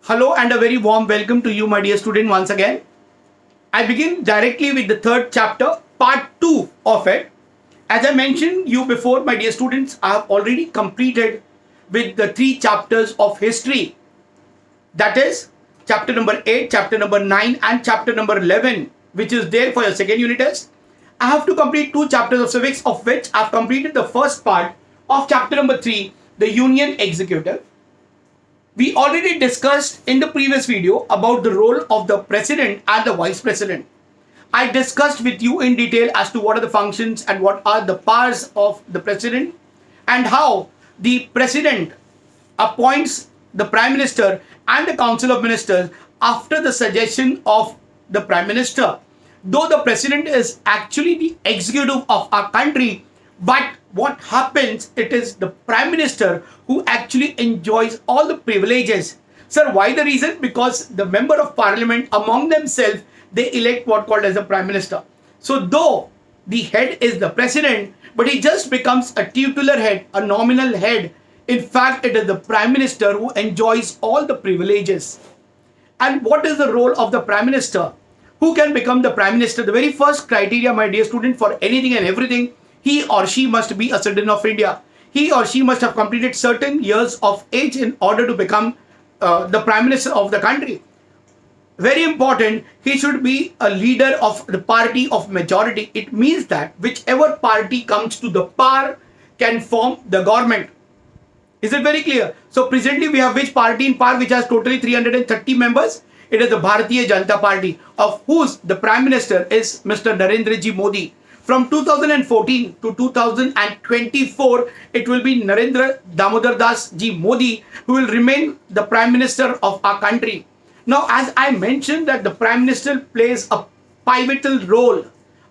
Hello and a very warm welcome to you, my dear student, once again. I begin directly with the third chapter, part 2 of it. As I mentioned you before, my dear students, I have already completed with the 3 chapters of history. That is chapter number 8, chapter number 9 and chapter number 11, which is there for your second unit test. I have to complete 2 chapters of civics, of which I have completed the first part of chapter number 3, the Union Executive. We already discussed in the previous video about the role of the president and the vice president. I discussed with you in detail as to what are the functions and what are the powers of the president and how the president appoints the prime minister and the council of ministers after the suggestion of the prime minister. Though the president is actually the executive of our country, but what happens, it is the prime minister who actually enjoys all the privileges. Sir, why the reason? Because the member of parliament among themselves, they elect what called as the prime minister. So though the head is the president, but he just becomes a titular head, a nominal head. In fact, it is the prime minister who enjoys all the privileges. And what is the role of the prime minister? Who can become the prime minister? The very first criteria, my dear student, for anything and everything, he or she must be a citizen of India. He or she must have completed certain years of age in order to become the prime minister of the country. Very important, he should be a leader of the party of majority. It means that whichever party comes to the power can form the government. Is it very clear? So presently we have which party in power which has totally 330 members? It is the Bharatiya Janata Party, of whose the prime minister is Mr. Narendra Ji Modi. From 2014 to 2024, it will be Narendra Damodar Das Ji Modi who will remain the Prime Minister of our country. Now, as I mentioned that the Prime Minister plays a pivotal role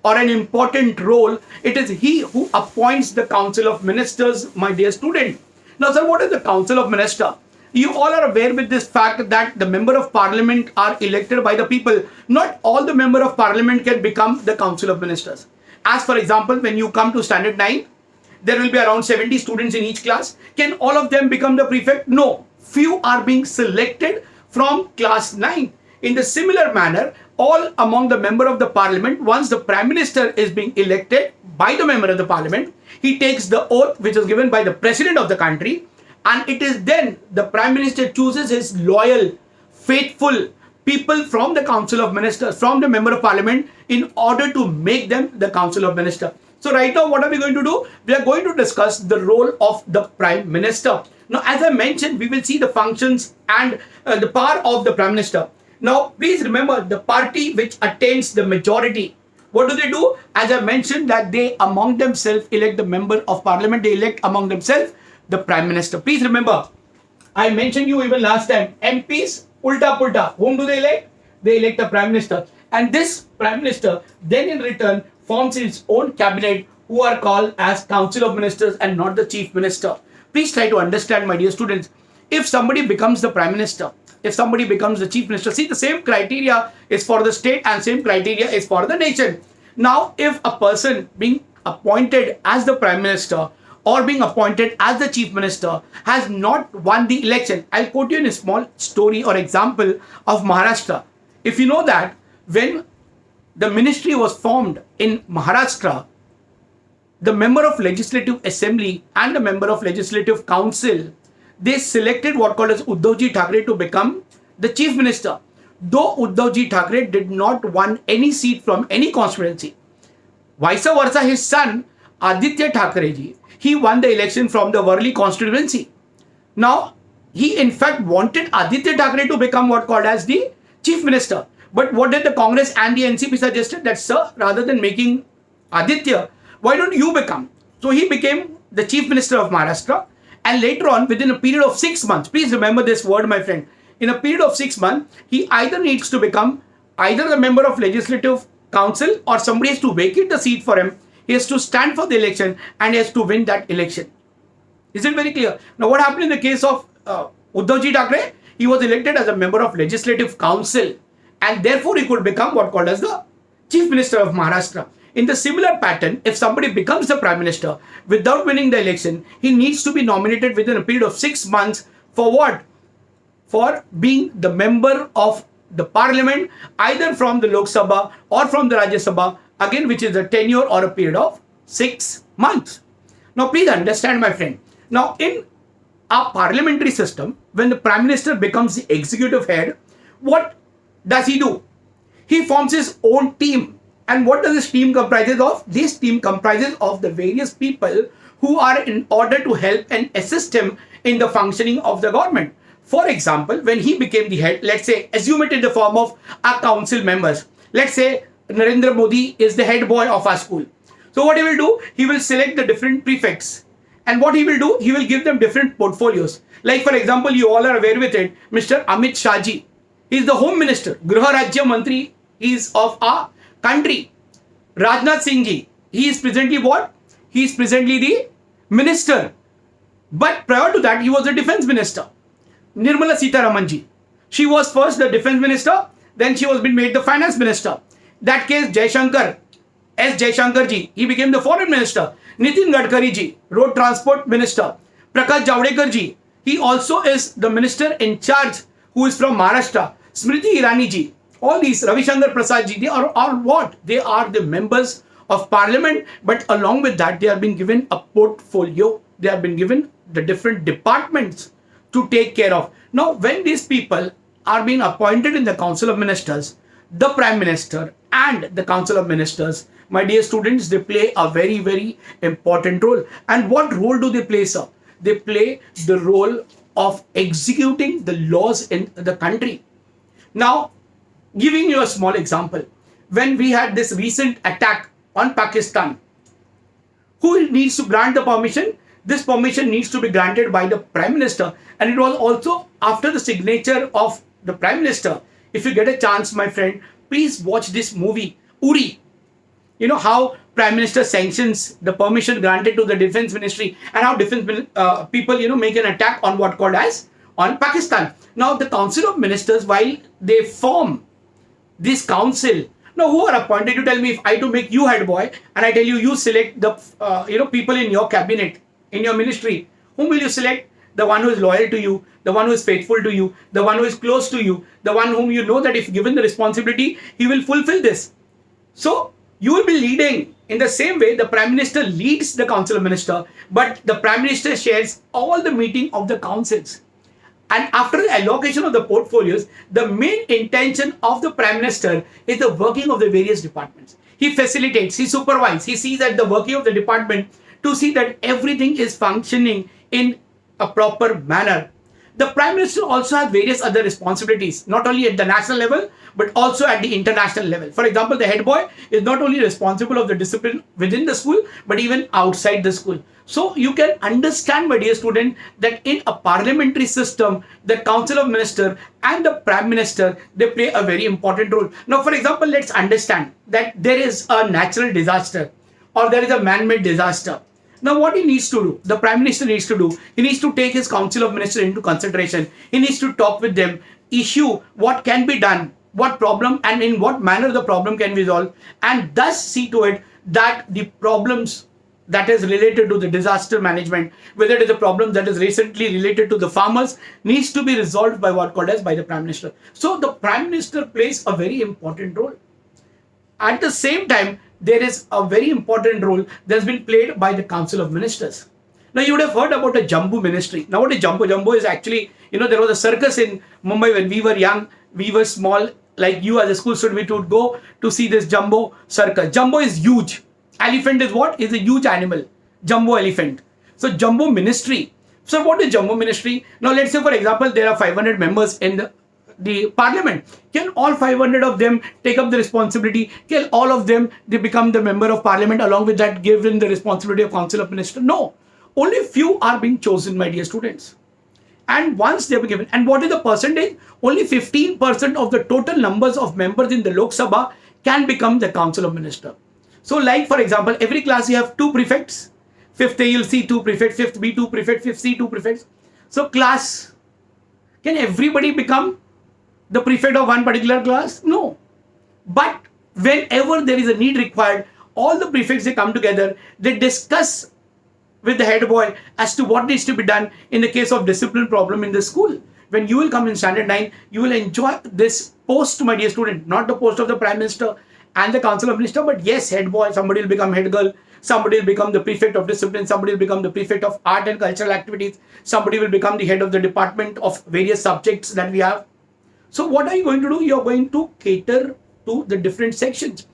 or an important role, it is he who appoints the Council of Ministers, my dear student. Now, sir, what is the Council of Ministers? You all are aware with this fact that the member of parliament are elected by the people. Not all the member of parliament can become the Council of Ministers. As for example, when you come to standard 9, there will be around 70 students in each class. Can all of them become the prefect? No. Few are being selected from class 9. In the similar manner, all among the member of the parliament, once the prime minister is being elected by the member of the parliament, he takes the oath which is given by the president of the country, and it is then the prime minister chooses his loyal, faithful people from the council of ministers, from the member of parliament, in order to make them the council of ministers. So right now, what are we going to do? We are going to discuss the role of the prime minister. Now, as I mentioned, we will see the functions and the power of the prime minister. Now, please remember the party which attains the majority. What do? As I mentioned, that they among themselves elect the member of parliament. They elect among themselves the prime minister. Please remember, I mentioned you even last time, MPs, ulta pulta. Whom do they elect? They elect the prime minister. And this prime minister then in return forms his own cabinet, who are called as council of ministers and not the chief minister. Please try to understand, my dear students. If somebody becomes the prime minister, if somebody becomes the chief minister, see, the same criteria is for the state and same criteria is for the nation. Now, if a person being appointed as the prime minister or being appointed as the chief minister has not won the election, I'll quote you in a small story or example of Maharashtra. If you know that when the ministry was formed in Maharashtra, the member of legislative assembly and the member of legislative council, they selected what called as Uddhavji Thackeray to become the chief minister. Though Uddhavji Thackeray did not won any seat from any constituency, vice versa, his son Aditya Thackeray ji, he won the election from the Worli constituency. Now, he in fact wanted Aditya Thackeray to become what called as the chief minister. But what did the Congress and the NCP suggested? That, sir, rather than making Aditya, why don't you become? So he became the chief minister of Maharashtra. And later on, within a period of 6 months, please remember this word, my friend. In a period of 6 months, he either needs to become either the member of legislative council or somebody has to vacate the seat for him. He has to stand for the election and he has to win that election. Is it very clear? Now, what happened in the case of Uddhavji Thackeray? He was elected as a member of legislative council and therefore he could become what called as the chief minister of Maharashtra. In the similar pattern, if somebody becomes the prime minister without winning the election, he needs to be nominated within a period of 6 months for what? for being the member of the parliament, either from the Lok Sabha or from the Rajya Sabha, again, which is a tenure or a period of 6 months. Now, please understand, my friend. Now, in our parliamentary system, when the Prime Minister becomes the executive head, what does he do? He forms his own team. And what does this team comprises of? This team comprises of the various people who are in order to help and assist him in the functioning of the government. For example, when he became the head, let's say, assume it in the form of our council members. Let's say Narendra Modi is the head boy of our school. So what he will do? He will select the different prefects. And what he will do? He will give them different portfolios. Like, for example, you all are aware with it, Mr. Amit Shah ji. He is the Home Minister. Griha Rajya Mantri is of our country. Rajnath Singh ji, he is presently what? He is presently the minister. But prior to that, he was the defense minister. Nirmala Sitharaman ji, she was first the defense minister, then she was been made the finance minister. That case, Jaishankar, S. Jaishankar ji, he became the foreign minister. Nitin Gadkari ji, road transport minister. Prakash Javadekar ji, he also is the minister in charge who is from Maharashtra. Smriti Irani ji, all these, Ravi Shankar Prasad ji, they are what? They are the members of parliament, but along with that, they have been given a portfolio. They have been given the different departments to take care of. Now, when these people are being appointed in the Council of Ministers, the Prime Minister and the Council of Ministers, my dear students, they play a very, very important role. And what role do they play, sir? They play the role of executing the laws in the country. Now, giving you a small example, when we had this recent attack on Pakistan, who needs to grant the permission? This permission needs to be granted by the Prime Minister, and it was also after the signature of the Prime Minister. If you get a chance, my friend, please watch this movie, Uri. You know how Prime Minister sanctions the permission granted to the Defense Ministry, and how defense people, make an attack on what called as on Pakistan. Now, the Council of Ministers, while they form this council, now who are appointed? You tell me, if I to make you head boy, and I tell you, you select the people in your cabinet, in your ministry, whom will you select? The one who is loyal to you, the one who is faithful to you, the one who is close to you, the one whom you know that if given the responsibility, he will fulfill this. So you will be leading in the same way. The Prime Minister leads the Council of Ministers, but the Prime Minister shares all the meeting of the councils. And after the allocation of the portfolios, the main intention of the Prime Minister is the working of the various departments. He facilitates, he supervises, he sees that the working of the department to see that everything is functioning in a proper manner. The Prime Minister also has various other responsibilities, not only at the national level, but also at the international level. For example, the head boy is not only responsible of the discipline within the school, but even outside the school. So you can understand, my dear student, that in a parliamentary system, the Council of Ministers and the Prime Minister, they play a very important role. Now, for example, let's understand that there is a natural disaster or there is a man-made disaster. Now, what he needs to do, the Prime Minister needs to do, he needs to take his Council of Ministers into consideration. He needs to talk with them, issue what can be done, what problem and in what manner the problem can be resolved, and thus see to it that the problems that is related to the disaster management, whether it is a problem that is recently related to the farmers, needs to be resolved by what called as by the Prime Minister. So the Prime Minister plays a very important role. At the same time, there is a very important role that's been played by the Council of Ministers. Now, you would have heard about a Jumbo ministry. Now, what is Jumbo? Jumbo is actually, there was a circus in Mumbai when we were young, we were small, like you as a school student, we would go to see this Jumbo circus. Jumbo is huge. Elephant is what? Is a huge animal. Jumbo elephant. So, Jumbo ministry. So, what is Jumbo ministry? Now, let's say, for example, there are 500 members in the parliament. Can all 500 of them take up the responsibility? Can all of them, they become the member of parliament, along with that given the responsibility of Council of Ministers? No. Only few are being chosen, my dear students. And once they were given, and what is the percentage? Only 15% of the total numbers of members in the Lok Sabha can become the Council of Ministers. So, like for example, every class you have 2 prefects. 5th A you'll see 2 prefects, 5th B 2 prefects, 5th C 2 prefects. So, class, can everybody become the prefect of one particular class? No. But whenever there is a need required, all the prefects, they come together, they discuss with the head boy as to what needs to be done in the case of discipline problem in the school. when you will come in standard 9, you will enjoy this post, my dear student, not the post of the Prime Minister and the Council of Minister, but yes, head boy, somebody will become head girl, somebody will become the prefect of discipline, somebody will become the prefect of art and cultural activities, somebody will become the head of the department of various subjects that we have. So what are you going to do? You're going to cater to the different sections.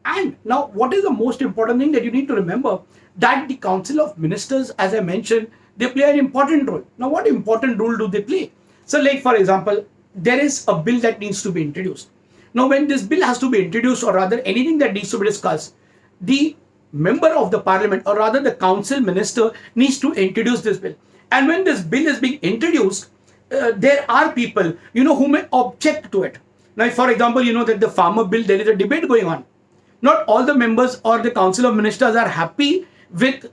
And now what is the most important thing that you need to remember? That the Council of Ministers, as I mentioned, they play an important role. Now what important role do they play? So like for example, there is a bill that needs to be introduced. Now when this bill has to be introduced, or rather anything that needs to be discussed, the member of the parliament, or rather the council minister, needs to introduce this bill. And when this bill is being introduced, there are people, who may object to it. Now, for example, that the farmer bill, there is a debate going on. Not all the members or the council of ministers are happy with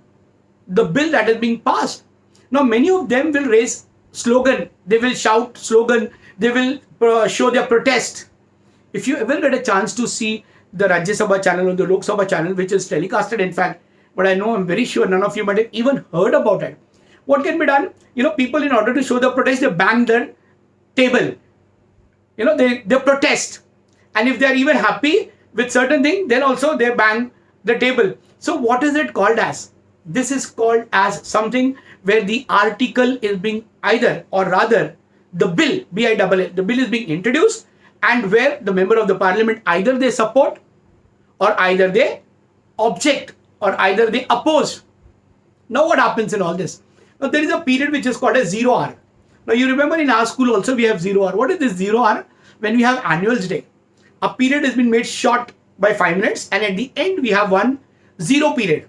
the bill that is being passed. Now, many of them will raise slogan. They will shout slogan. They will show their protest. If you ever get a chance to see the Rajya Sabha channel or the Lok Sabha channel, which is telecasted, in fact, but I'm very sure none of you might have even heard about it. What can be done? People, in order to show the protest, they bang the table. They protest. And if they are even happy with certain thing, then also they bang the table. So what is it called as? This is called as something where the article is being either, or rather the bill, B-I-double-L, the bill is being introduced, and where the member of the parliament, either they support, or either they object, or either they oppose. Now what happens in all this? Now there is a period which is called as 0 hour. Now you remember in our school also we have 0 hour. What is this 0 hour? When we have annuals day, a period has been made short by 5 minutes, and at the end we have one 0 period.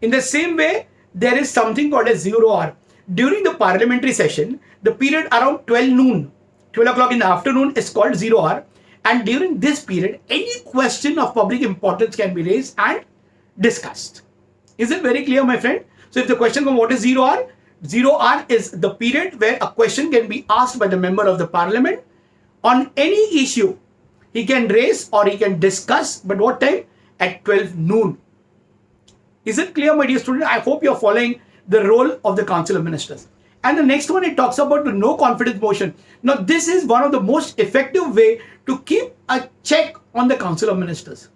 In the same way, there is something called as 0 hour. During the parliamentary session, the period around 12 o'clock in the afternoon is called 0 hour. And during this period, any question of public importance can be raised and discussed. Is it very clear, my friend? So if the question comes, what is 0 hour? 0 hour is the period where a question can be asked by the member of the parliament on any issue. He can raise or he can discuss, but what time? At 12 noon. Is it clear, my dear student? I hope you're following the role of the Council of Ministers. And the next one, it talks about the no confidence motion. Now, this is one of the most effective way to keep a check on the Council of Ministers.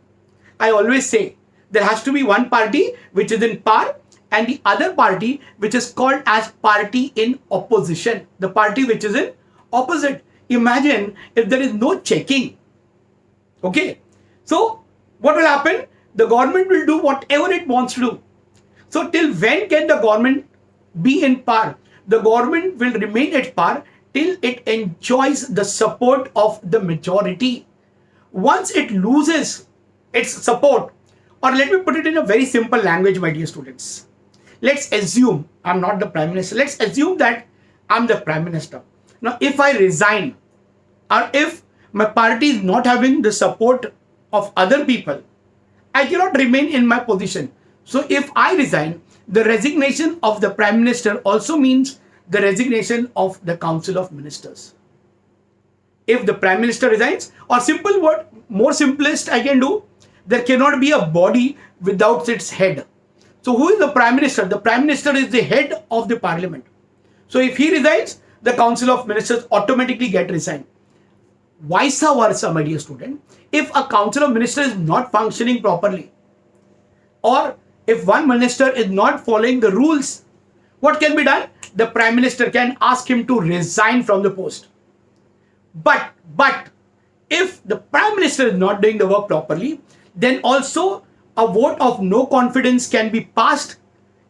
I always say there has to be one party which is in power and the other party which is called as party in opposition. The party which is in opposite. Imagine if there is no checking. Okay. So what will happen? The government will do whatever it wants to do. So till when can the government be in power? The government will remain at power till it enjoys the support of the majority. Once it loses its support, or let me put it in a very simple language, my dear students. Let's assume I'm not the Prime Minister. Let's assume that I'm the Prime Minister. Now, if I resign, or if my party is not having the support of other people, I cannot remain in my position. So if I resign, the resignation of the Prime Minister also means the resignation of the Council of Ministers. If the Prime Minister resigns, or simple word, more simplest I can do, there cannot be a body without its head. So who is the Prime Minister? The Prime Minister is the head of the Parliament. So if he resigns, the Council of Ministers automatically get resigned. Vice versa, my dear student. If a Council of Ministers is not functioning properly, or if one minister is not following the rules, what can be done? The Prime Minister can ask him to resign from the post. But if the Prime Minister is not doing the work properly, then also a vote of no confidence can be passed.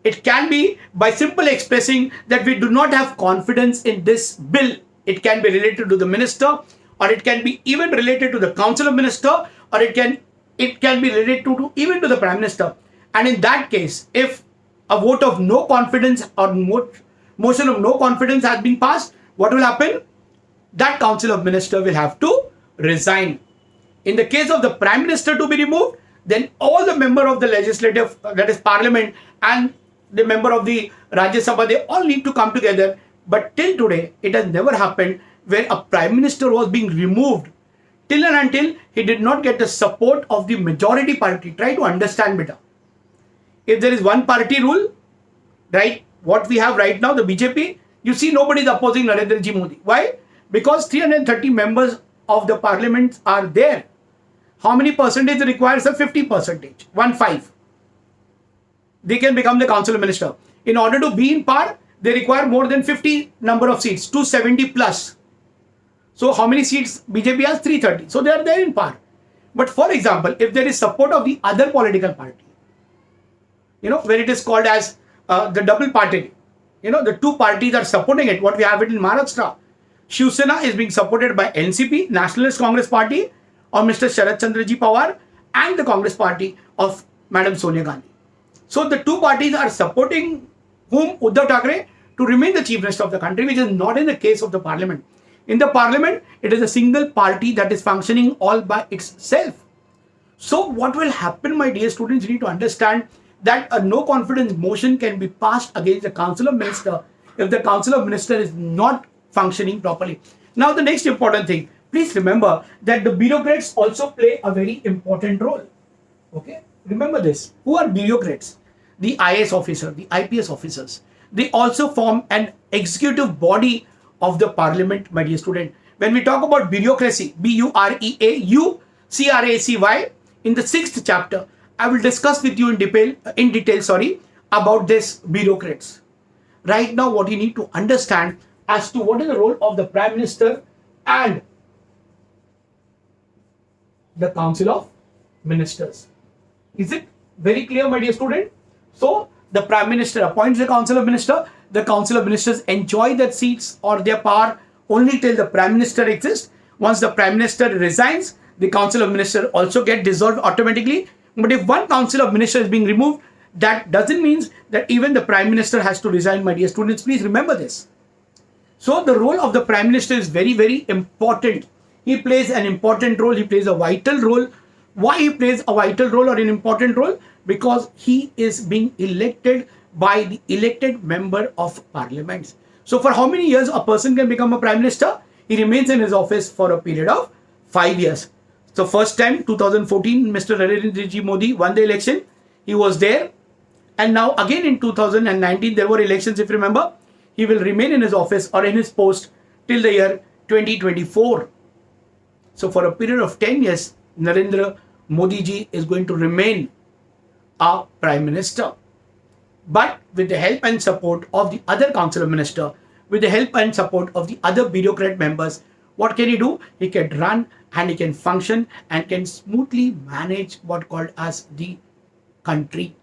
It can be by simply expressing that we do not have confidence in this bill. It can be related to the minister, or it can be even related to the Council of Ministers, or it can be related to even to the Prime Minister. And in that case, if a vote of no confidence or motion of no confidence has been passed, what will happen? That Council of Ministers will have to resign. In the case of the Prime Minister to be removed, then all the member of the legislative, that is Parliament, and the member of the Rajya Sabha, they all need to come together. But till today, it has never happened where a Prime Minister was being removed till and until he did not get the support of the majority party. Try to understand better. If there is one party rule, right, what we have right now, the BJP, you see nobody is opposing Narendra Ji Modi. Why? Because 330 members of the parliament are there, how many percentage requires a 50%? 1/5. They can become the council of minister. In order to be in power, they require more than 50 number of seats, 270 plus. So how many seats BJP has? 330. So they are there in power. But for example, if there is support of the other political party, where it is called as the double party, the two parties are supporting it. What we have it in Maharashtra, Shiv Sena is being supported by NCP, Nationalist Congress Party, or Mr. Sharad Chandraji Pawar, and the Congress Party of Madam Sonia Gandhi. So the two parties are supporting whom? Uddhav Thackeray to remain the chief minister of the country, which is not in the case of the parliament. In the parliament, it is a single party that is functioning all by itself. So what will happen, my dear students, you need to understand that a no confidence motion can be passed against the council of minister if the council of minister is not functioning properly. Now the next important thing, please remember that the bureaucrats also play a very important role. Okay, remember this. Who are bureaucrats? The IAS officer, the IPS officers. They also form an executive body of the parliament, my dear student. When we talk about bureaucracy, bureaucracy, in the 6th chapter, I will discuss with you in detail, about this bureaucrats. Right now, what you need to understand as to what is the role of the Prime Minister and the Council of Ministers. Is it very clear, my dear student? So, the Prime Minister appoints the Council of Ministers. The Council of Ministers enjoy their seats or their power only till the Prime Minister exists. Once the Prime Minister resigns, the Council of Ministers also get dissolved automatically. But if one Council of Ministers is being removed, that doesn't mean that even the Prime Minister has to resign, my dear students. Please remember this. So the role of the Prime Minister is very, very important. He plays an important role. He plays a vital role. Why he plays a vital role or an important role? Because he is being elected by the elected member of parliament. So for how many years a person can become a Prime Minister? He remains in his office for a period of 5 years. So first time, 2014, Mr. Narendra Modi won the election. He was there. And now again in 2019, there were elections, if you remember. He will remain in his office or in his post till the year 2024. So for a period of 10 years, Narendra Modi ji is going to remain a Prime Minister. But with the help and support of the other Council of Ministers, with the help and support of the other bureaucrat members, what can he do? He can run and he can function and can smoothly manage what called as the country.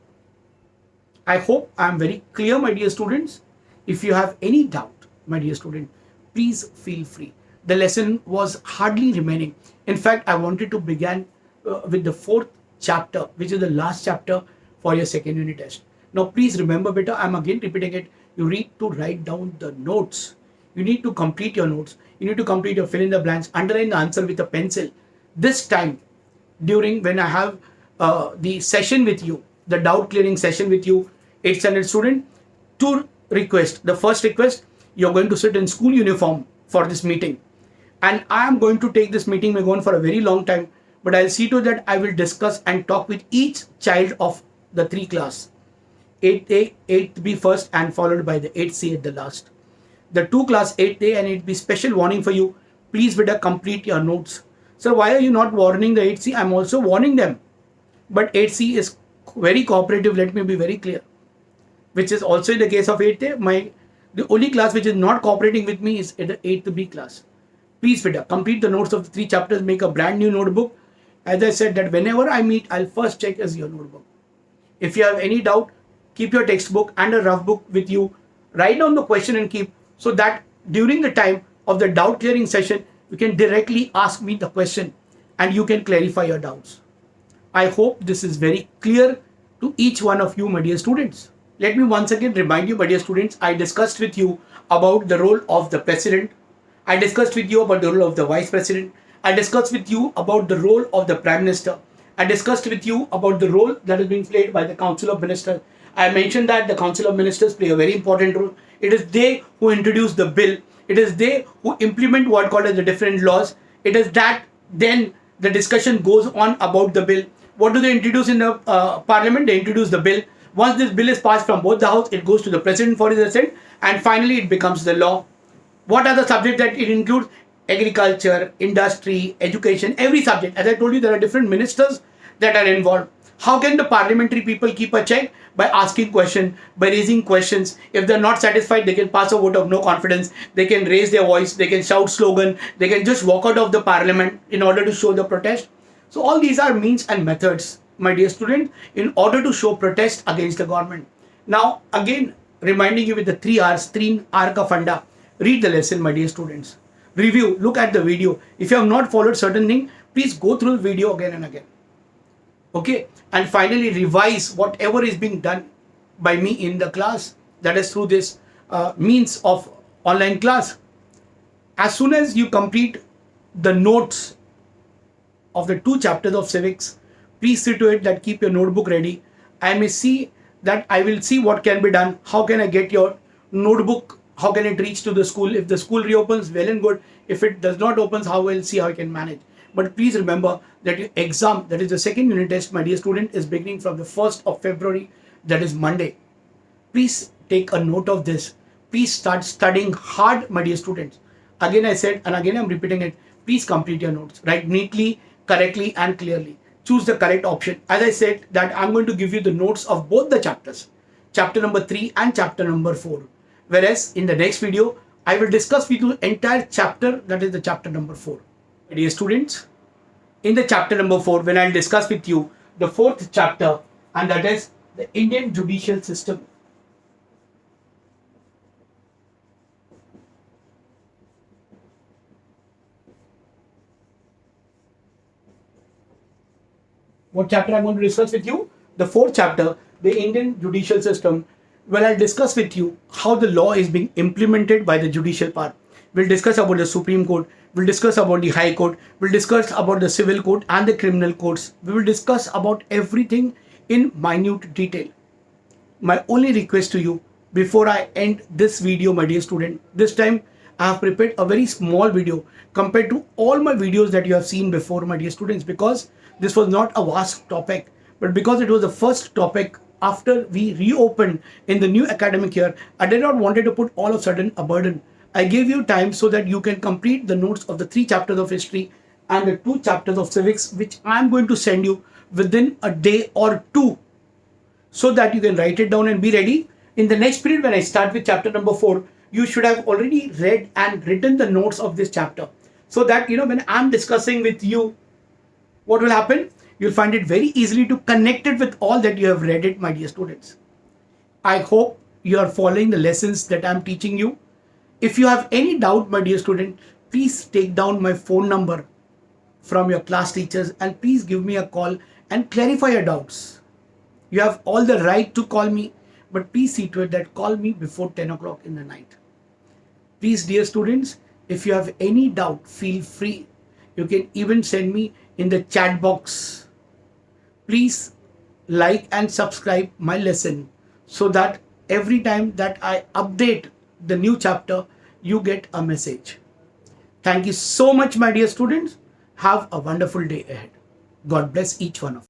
I hope I am very clear, my dear students. If you have any doubt, my dear student, please feel free. The lesson was hardly remaining. In fact, I wanted to begin with the 4th chapter, which is the last chapter for your second unit test. Now, please remember, beta, I'm again repeating it. You need to write down the notes. You need to complete your notes. You need to complete your fill in the blanks, underline the answer with a pencil. This time, during when I have the session with you, the doubt clearing session with you, 8th standard student, 2 requests. The first request, you're going to sit in school uniform for this meeting. And I am going to take this meeting, may go on for a very long time, but I'll see to that I will discuss and talk with each child of the 3 class. 8A, 8B first and followed by the 8C at the last. The 2 class 8A and 8B, special warning for you. Please better complete your notes. Sir, why are you not warning the 8C? I'm also warning them. But 8C is very cooperative, let me be very clear. Which is also in the case of 8A. The only class which is not cooperating with me is the 8B class. Please better complete the notes of the 3 chapters, make a brand new notebook. As I said that whenever I meet, I'll first check is your notebook. If you have any doubt, keep your textbook and a rough book with you. Write down the question and keep, so that during the time of the doubt clearing session, you can directly ask me the question and you can clarify your doubts. I hope this is very clear to each one of you, my dear students. Let me once again remind you, my dear students, I discussed with you about the role of the president. I discussed with you about the role of the vice president. I discussed with you about the role of the prime minister. I discussed with you about the role that is being played by the council of ministers. I mentioned that the council of ministers play a very important role. It is they who introduce the bill. It is they who implement what called as the different laws. It is that then the discussion goes on about the bill. What do they introduce in the parliament? They introduce the bill. Once this bill is passed from both the house, it goes to the president for his assent, and finally it becomes the law. What are the subjects that it includes? Agriculture, industry, education, every subject. As I told you, there are different ministers that are involved. How can the parliamentary people keep a check? By asking questions, by raising questions. If they're not satisfied, they can pass a vote of no confidence. They can raise their voice. They can shout slogan. They can just walk out of the parliament in order to show the protest. So all these are means and methods, my dear student, in order to show protest against the government. Now, again, reminding you with the 3 R's, 3 R ka funda. Read the lesson, my dear students. Review, look at the video. If you have not followed certain thing, please go through the video again and again. Okay, and finally revise whatever is being done by me in the class, that is through this means of online class. As soon as you complete the notes of the 2 chapters of civics, please see to it that keep your notebook ready. I will see what can be done. How can I get your notebook? How can it reach to the school? If the school reopens, well and good. If it does not open, we'll see how I can manage. But please remember that your exam, that is the second unit test, my dear student, is beginning from the 1st of February, that is Monday. Please take a note of this. Please start studying hard, my dear students. Again, I said, and again, I'm repeating it. Please complete your notes. Write neatly, correctly, and clearly. Choose the correct option. As I said, that I'm going to give you the notes of both the chapters, chapter number 3 and chapter number 4. Whereas in the next video, I will discuss with you entire chapter, that is the chapter number 4. Dear students, in the chapter number 4, when I'll discuss with you the 4th chapter, and that is the Indian judicial system. What chapter I'm going to discuss with you? The 4th chapter, the Indian judicial system. Well, I'll discuss with you how the law is being implemented by the judicial power. We'll discuss about the Supreme Court. We'll discuss about the High Court. We'll discuss about the Civil Court and the Criminal Courts. We will discuss about everything in minute detail. My only request to you, before I end this video, my dear student, this time I have prepared a very small video compared to all my videos that you have seen before, my dear students, because this was not a vast topic, but because it was the first topic after we reopened in the new academic year, I did not want to put all of a sudden a burden. I gave you time so that you can complete the notes of the 3 chapters of history and the 2 chapters of civics, which I am going to send you within a day or 2, so that you can write it down and be ready. In the next period, when I start with chapter number 4, you should have already read and written the notes of this chapter, so that when I'm discussing with you, what will happen? You'll find it very easily to connect it with all that you have read it, my dear students. I hope you are following the lessons that I'm teaching you. If you have any doubt, my dear student, please take down my phone number from your class teachers and please give me a call and clarify your doubts. You have all the right to call me, but please see to it that call me before 10 o'clock in the night. Please, dear students, if you have any doubt, feel free. You can even send me in the chat box. Please like and subscribe my lesson so that every time that I update the new chapter, you get a message. Thank you so much, my dear students. Have a wonderful day ahead. God bless each one of you.